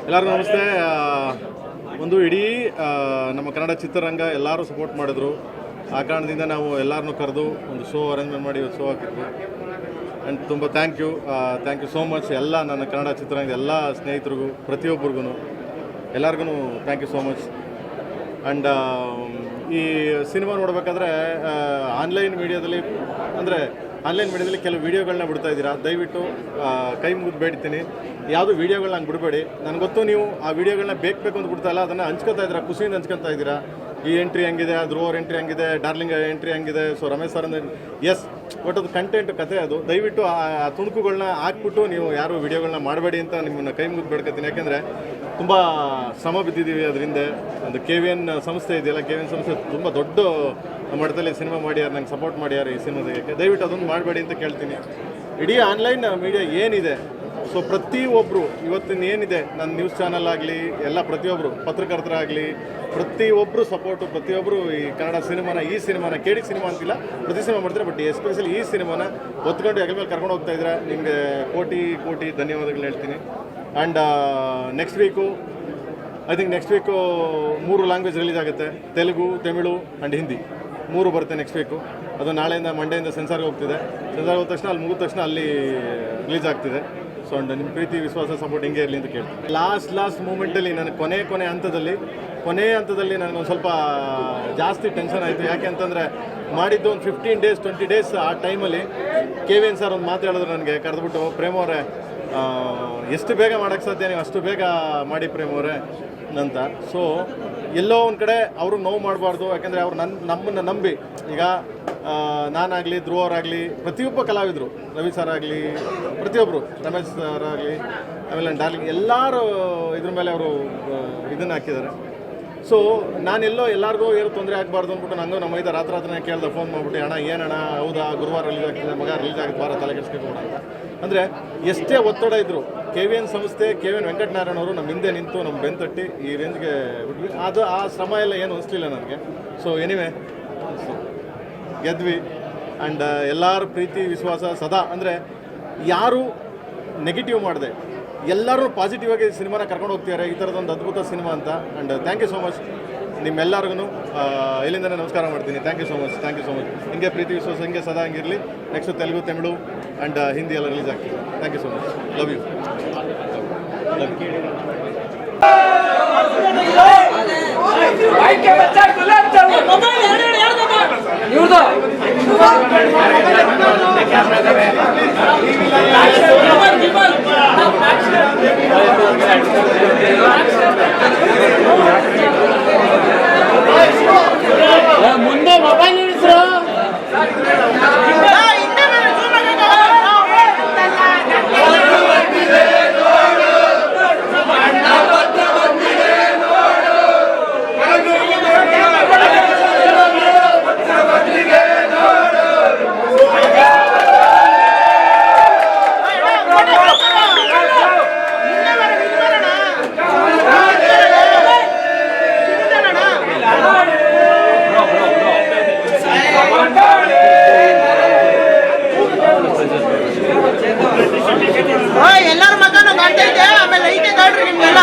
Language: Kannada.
ಎಲ್ಲರಿಗೂ ನಮಸ್ತೆ. ಒಂದು ಇಡೀ ನಮ್ಮ ಕನ್ನಡ ಚಿತ್ರರಂಗ ಎಲ್ಲರೂ ಸಪೋರ್ಟ್ ಮಾಡಿದ್ರು. ಆ ಕಾರಣದಿಂದ ನಾವು ಎಲ್ಲರನ್ನೂ ಕರೆದು ಒಂದು ಶೋ ಅರೇಂಜ್ಮೆಂಟ್ ಮಾಡಿ ಶೋ ಹಾಕಿದ್ವಿ. ಆ್ಯಂಡ್ ತುಂಬ ಥ್ಯಾಂಕ್ ಯು ಸೋ ಮಚ್ ಎಲ್ಲ ನನ್ನ ಕನ್ನಡ ಚಿತ್ರರಂಗದ ಎಲ್ಲ ಸ್ನೇಹಿತರಿಗೂ, ಪ್ರತಿಯೊಬ್ಬರಿಗೂ ಎಲ್ಲರಿಗೂ thank you so much. And ಈ ಸಿನಿಮಾ ನೋಡಬೇಕಾದ್ರೆ ಆನ್ಲೈನ್ ಮೀಡಿಯಾದಲ್ಲಿ ಕೆಲವು ವೀಡಿಯೋಗಳನ್ನ ಬಿಡ್ತಾ ಇದ್ದೀರಾ. ದಯವಿಟ್ಟು ಕೈ ಮುಗಿದು ಬೇಡ್ತೀನಿ, ಯಾವುದು ವೀಡಿಯೋಗಳನ್ನ ಹಂಗೆ ಬಿಡಬೇಡಿ. ನನಗೆ ಗೊತ್ತು ನೀವು ಆ ವೀಡಿಯೋಗಳನ್ನ ಬೇಕು ಅಂತ ಬಿಡ್ತಾ ಇಲ್ಲ, ಅದನ್ನು ಹಂಚ್ಕೊತಾ ಇದ್ದೀರಾ, ಖುಷಿಯಿಂದ ಹಂಚ್ಕೊತಾ ಇದ್ದೀರಾ. ಈ ಎಂಟ್ರಿ ಹಂಗಿದೆ, ಧ್ರುವರ್ ಎಂಟ್ರಿ ಹಂಗಿದೆ, ಡಾರ್ಲಿಂಗ್ ಎಂಟ್ರಿ ಹಂಗಿದೆ, ಸೊ ರಮೇಶ್ ಸರ್ ಅಂದರೆ ಎಸ್, ಬಟ್ ಅದು ಕಂಟೆಂಟ್ ಕತೆ. ಅದು ದಯವಿಟ್ಟು ಆ ತುಣುಕುಗಳನ್ನ ಹಾಕ್ಬಿಟ್ಟು ನೀವು ಯಾರು ವೀಡಿಯೋಗಳನ್ನ ಮಾಡಬೇಡಿ ಅಂತ ನಿಮ್ಮನ್ನು ಕೈ ಮುಗಿದು ಬೇಡ್ಕೊತೀನಿ. ಯಾಕೆಂದರೆ ತುಂಬ ಶ್ರಮ ಬಿದ್ದಿದ್ದೀವಿ ಅದರಿಂದ. ಒಂದು KVN ಸಂಸ್ಥೆ ಇದೆಯಲ್ಲ, KVN ಸಂಸ್ಥೆ ತುಂಬ ದೊಡ್ಡ ಮಟ್ಟದಲ್ಲಿ ಸಿನಿಮಾ ಮಾಡ್ಯಾರ, ನಂಗೆ ಸಪೋರ್ಟ್ ಮಾಡ್ಯಾರ ಈ ಸಿನಿಮಾ ತೆಗೆಯೋಕ್ಕೆ. ದಯವಿಟ್ಟು ಅದೊಂದು ಮಾಡಬೇಡಿ ಅಂತ ಕೇಳ್ತೀನಿ. ಇಡೀ ಆನ್ಲೈನ್ ಮೀಡಿಯಾ ಏನಿದೆ, ಸೊ ಪ್ರತಿಯೊಬ್ಬರು ಇವತ್ತಿನ ಏನಿದೆ, ನನ್ನ ನ್ಯೂಸ್ ಚಾನಲ್ ಆಗಲಿ ಎಲ್ಲ ಪ್ರತಿಯೊಬ್ಬರು ಪತ್ರಕರ್ತರಾಗಲಿ ಪ್ರತಿಯೊಬ್ಬರು ಸಪೋರ್ಟು, ಪ್ರತಿಯೊಬ್ಬರು ಈ ಕನ್ನಡ ಸಿನಿಮಾನ, ಈ ಸಿನಿಮಾನ KD ಸಿನಿಮಾ ಅಂತಿಲ್ಲ, ಪ್ರತಿ ಸಿನಿಮಾ ಮಾಡ್ತಾರೆ, ಬಟ್ ಎಸ್ಪೆಷಲಿ ಈ ಸಿನಿಮಾನ ಒತ್ಕೊಂಡು ಹೆಗಲ ಮೇಲೆ ಕರ್ಕೊಂಡು ಹೋಗ್ತಾ ಇದ್ದಾರೆ. ನಿಮಗೆ ಕೋಟಿ ಕೋಟಿ ಧನ್ಯವಾದಗಳು ಹೇಳ್ತೀನಿ. And next week 3 language release ಆಗುತ್ತೆ. ತೆಲುಗು, ತಮಿಳು ಆ್ಯಂಡ್ ಹಿಂದಿ 3 ಬರುತ್ತೆ ನೆಕ್ಸ್ಟ್ ವೀಕು. ಅದು ನಾಳೆಯಿಂದ ಮಂಡೆಯಿಂದ ಸೆನ್ಸಾರ್ಗೆ ಹೋಗ್ತಿದೆ. ಸೆನ್ಸಾರ್ಗೆ ಹೋದ ತಕ್ಷಣ ಅಲ್ಲಿ ಮುಗಿದ ತಕ್ಷಣ ಅಲ್ಲಿ ರಿಲೀಸ್ ಆಗ್ತಿದೆ. ಸೊ ಅಂಡ್ ನಿಮ್ಮ ಪ್ರೀತಿ ವಿಶ್ವಾಸ ಸಪೋರ್ಟ್ ಹಿಂಗೆ ಇರಲಿ ಅಂತ ಕೇಳ್ತೀನಿ. ಲಾಸ್ಟ್ ಮೂಮೆಂಟಲ್ಲಿ ನನಗೆ ಕೊನೆ ಹಂತದಲ್ಲಿ ನನಗೊಂದು ಸ್ವಲ್ಪ ಜಾಸ್ತಿ ಟೆನ್ಷನ್ ಆಯಿತು. ಯಾಕೆ ಅಂತಂದರೆ ಮಾಡಿದ್ದು ಒಂದು 15 ಡೇಸ್ 20 ಡೇಸ್ ಆ ಟೈಮಲ್ಲಿ KVN ಸರ್ ಒಂದು ಮಾತು ಹೇಳಿದ್ರು ನನಗೆ, ಕರೆದುಬಿಟ್ಟು, ಪ್ರೇಮ್ ಅವರೇ ಎಷ್ಟು ಬೇಗ ಮಾಡೋಕ್ಕೆ ಸಾಧ್ಯ, ನೀವು ಅಷ್ಟು ಬೇಗ ಮಾಡಿ ಪ್ರೇಮ್ ಅವರೇ ಅಂತ. ಸೊ ಎಲ್ಲೋ ಒಂದು ಕಡೆ ಅವರು ನೋವು ಮಾಡಬಾರ್ದು. ಯಾಕೆಂದರೆ ಅವ್ರು ನಮ್ಮನ್ನು ನಂಬಿ, ಈಗ ನಾನಾಗಲಿ, ಧ್ರುವರಾಗಲಿ, ಪ್ರತಿಯೊಬ್ಬ ಕಲಾವಿದರು, ರವಿ ಸರ್ ಆಗಲಿ, ಪ್ರತಿಯೊಬ್ಬರು, ರಮೇಶ್ ಸರ್ ಆಗಲಿ, ಆಮೇಲೆ ಡಾರ್ಲಿಂಗ್, ಎಲ್ಲರೂ ಇದ್ರ ಮೇಲೆ ಅವರು ಇದನ್ನು ಹಾಕಿದ್ದಾರೆ. ಸೊ ನಾನೆಲ್ಲೋ ಎಲ್ಲರಿಗೂ ಏನು ತೊಂದರೆ ಆಗಬಾರ್ದು ಅಂದ್ಬಿಟ್ಟು ನಂಗೂ ನಮ್ಮ ಮೈದ ರಾತ್ರಿ ಕೇಳ್ದೆ, ಫೋನ್ ಮಾಡಿಬಿಟ್ಟು, ಅಣ್ಣ ಏನಣ್ಣ, ಹೌದಾ ಗುರುವಾರ ರಿಲೀಸ್ ಆಗ್ತಿದೆ, ಮಗ ರಿಲೀಸ್ ಆಗುತ್ತೆ, ಬಾರ ತಲೆ ಕೆಡಿಸ್ಬೇಕು ಅಂತ. ಅಂದರೆ ಎಷ್ಟೇ ಒತ್ತಡ ಇದ್ದರು KVN ಸಂಸ್ಥೆ, KVN ವೆಂಕಟನಾರಾಯಣ ಅವರು ನಮ್ಮ ಹಿಂದೆ ನಿಂತು ನಮ್ಮ ಬೆಂತಟ್ಟಿ ಈ ರೇಂಜ್ಗೆ ಬಿಟ್ವಿ. ಅದು ಆ ಶ್ರಮ ಎಲ್ಲ ಏನು ಅನಿಸ್ಲಿಲ್ಲ ನನಗೆ. So anyway ಗೆದ್ವಿ. ಆ್ಯಂಡ್ ಎಲ್ಲರ ಪ್ರೀತಿ ವಿಶ್ವಾಸ ಸದಾ, ಅಂದರೆ ಯಾರು ನೆಗೆಟಿವ್ ಮಾಡಿದೆ, ಎಲ್ಲರೂ ಪಾಸಿಟಿವ್ ಆಗಿ ಸಿನಿಮಾನ ಕರ್ಕೊಂಡು ಹೋಗ್ತಿದ್ದಾರೆ. ಈ ಥರದೊಂದು ಅದ್ಭುತ ಸಿನಿಮಾ ಅಂತ. And thank you so much ನಿಮ್ಮೆಲ್ಲರಿಗೂ. ಇಲ್ಲಿಂದನೇ ನಮಸ್ಕಾರ ಮಾಡ್ತೀನಿ. Thank you so much. ಹಿಂಗೆ ಪ್ರೀತಿ ವಿಶ್ವಾಸ ಹಿಂಗೆ ಸದಾ ಹಂಗಿರಲಿ. ನೆಕ್ಸ್ಟ್ ತೆಲುಗು, ತಮಿಳು ಆ್ಯಂಡ್ ಹಿಂದಿ ಎಲ್ಲ ರಿಲೀಸ್ ಆಗ್ತಿದೆ. Thank you so much. Love you. ಮುಂದೆ ಮೊಬೈಲ್ ಇರಿಸ್ರು. ಎಲ್ಲರ ಮಗನೂ ಗಂಟೆ ಇದೆ, ಆಮೇಲೆ ಐತೆ ಗಾಡ್ರಿ ನಿಮ್ಗೆಲ್ಲ.